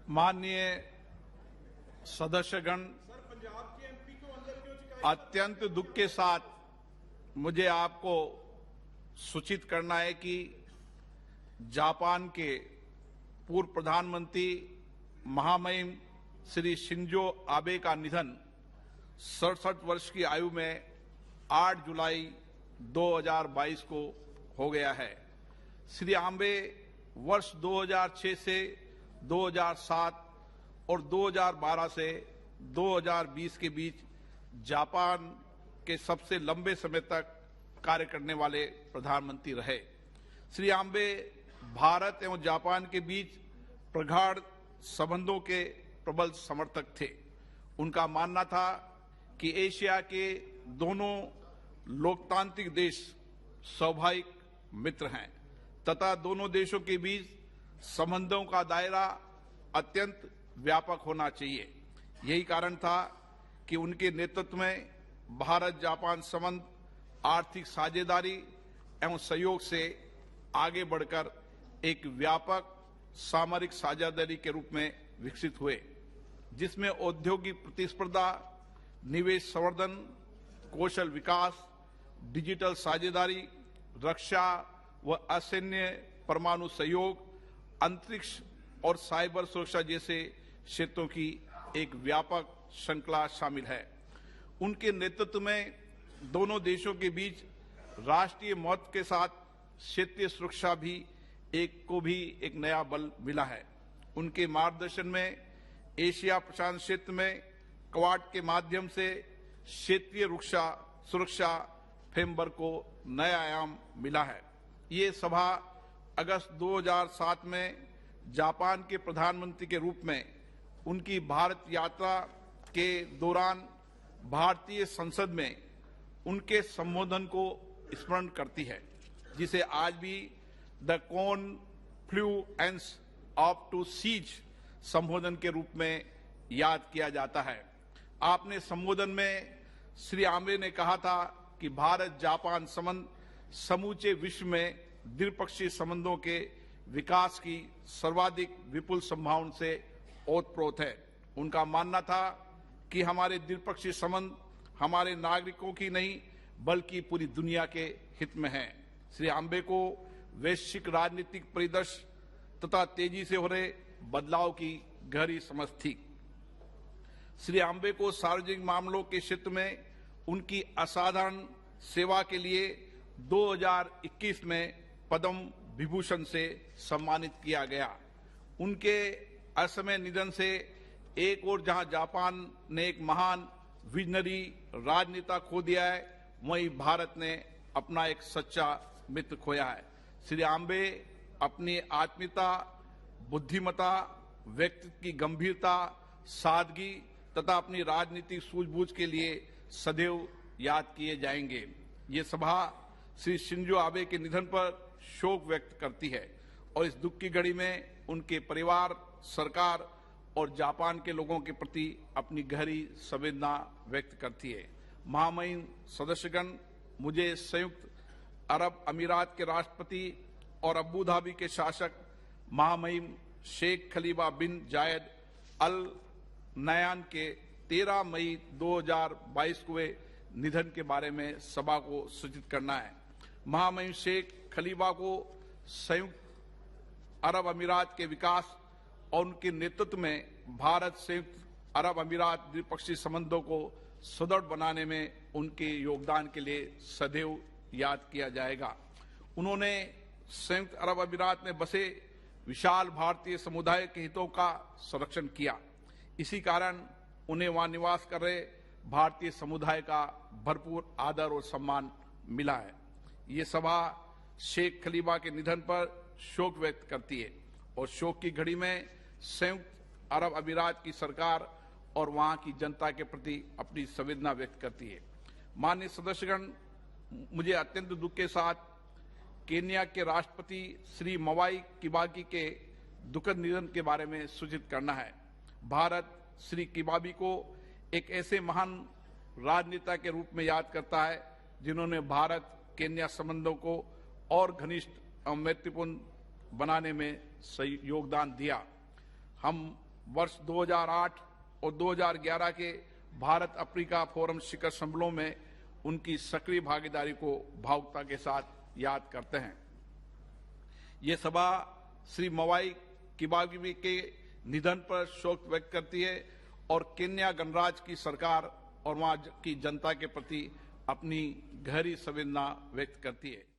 माननीय सदस्यगण, अत्यंत दुख के साथ मुझे आपको सूचित करना है कि जापान के पूर्व प्रधानमंत्री महामहिम श्री शिंजो आबे का निधन 67 वर्ष की आयु में 8 जुलाई 2022 को हो गया है। श्री आबे वर्ष 2006 से 2007 और 2012 से 2020 के बीच जापान के सबसे लंबे समय तक कार्य करने वाले प्रधानमंत्री रहे। श्री आबे भारत एवं जापान के बीच प्रगाढ़ संबंधों के प्रबल समर्थक थे। उनका मानना था कि एशिया के दोनों लोकतांत्रिक देश स्वाभाविक मित्र हैं तथा दोनों देशों के बीच संबंधों का दायरा अत्यंत व्यापक होना चाहिए। यही कारण था कि उनके नेतृत्व में भारत जापान संबंध आर्थिक साझेदारी एवं सहयोग से आगे बढ़कर एक व्यापक सामरिक साझेदारी के रूप में विकसित हुए, जिसमें औद्योगिक प्रतिस्पर्धा, निवेश संवर्धन, कौशल विकास, डिजिटल साझेदारी, रक्षा व असैन्य परमाणु सहयोग, अंतरिक्ष और साइबर सुरक्षा जैसे क्षेत्रों की एक व्यापक श्रृंखला शामिल है। उनके नेतृत्व में दोनों देशों के बीच राष्ट्रीय महत्व के साथ क्षेत्रीय सुरक्षा भी एक नया बल मिला है। उनके मार्गदर्शन में एशिया प्रशांत क्षेत्र में क्वाड के माध्यम से क्षेत्रीय सुरक्षा फ्रेमवर्क को नया आयाम मिला है। ये सभा अगस्त 2007 में जापान के प्रधानमंत्री के रूप में उनकी भारत यात्रा के दौरान भारतीय संसद में उनके संबोधन को स्मरण करती है, जिसे आज भी the confluence of two seas संबोधन के रूप में याद किया जाता है। आपने संबोधन में श्री आबे ने कहा था कि भारत जापान संबंध समूचे विश्व में द्विपक्षीय संबंधों के विकास की सर्वाधिक विपुल संभावना से ओतप्रोत है। उनका मानना था कि हमारे द्विपक्षीय संबंध हमारे नागरिकों की नहीं बल्कि पूरी दुनिया के हित में है। श्री आबे को वैश्विक राजनीतिक परिदृश्य तथा तेजी से हो रहे बदलाव की गहरी समझ थी। श्री आबे को सार्वजनिक मामलों के क्षेत्र में उनकी असाधारण सेवा के लिए 2021 में पद्म विभूषण से सम्मानित किया गया। उनके असमय निधन से एक ओर जहां जापान ने एक महान विजनरी राजनेता खो दिया है, वहीं भारत ने अपना एक सच्चा मित्र खोया है। श्री आबे अपनी आत्मीयता, बुद्धिमत्ता, व्यक्तित्व की गंभीरता, सादगी तथा अपनी राजनीतिक सूझबूझ के लिए सदैव याद किए जाएंगे। ये सभा श्री शिंजो आबे के निधन पर शोक व्यक्त करती है और इस दुख की घड़ी में उनके परिवार, सरकार और जापान के लोगों के प्रति अपनी गहरी संवेदना व्यक्त करती है। महामहिम सदस्यगण, मुझे संयुक्त अरब अमीरात के राष्ट्रपति और अबू धाबी के शासक महामहिम शेख खलीफा बिन जायद अल नयान के 13 मई 2022 को हुए निधन के बारे में सभा को सूचित करना है। महामहिम शेख खलीफा को संयुक्त अरब अमीरात के विकास और उनके नेतृत्व में भारत संयुक्त अरब अमीरात द्विपक्षीय संबंधों को सुदृढ़ बनाने में उनके योगदान के लिए सदैव याद किया जाएगा। उन्होंने संयुक्त अरब अमीरात में बसे विशाल भारतीय समुदाय के हितों का संरक्षण किया। इसी कारण उन्हें वहां निवास कर रहे भारतीय समुदाय का भरपूर आदर और सम्मान मिला है। ये सभा शेख खलीफा के निधन पर शोक व्यक्त करती है और शोक की घड़ी में संयुक्त अरब अमीरात की सरकार और वहां की जनता के प्रति अपनी संवेदना व्यक्त करती है। माननीय सदस्यगण, मुझे अत्यंत दुख के साथ केन्या के राष्ट्रपति श्री मवाई किबाकी के दुखद निधन के बारे में सूचित करना है। भारत श्री किबाकी को एक ऐसे महान राजनेता के रूप में याद करता है जिन्होंने भारत केन्या संबंधों को और घनिष्ठ और मैत्रीपूर्ण बनाने में सही योगदान दिया। हम वर्ष 2008 और 2011 के भारत अफ्रीका फोरम शिखर सम्मेलनों में उनकी सक्रिय भागीदारी को भावुकता के साथ याद करते हैं। ये सभा श्री मवाई किबागी के निधन पर शोक व्यक्त करती है और केन्या गणराज्य की सरकार और वहां की जनता के प्रति अपनी गहरी संवेदना व्यक्त करती है।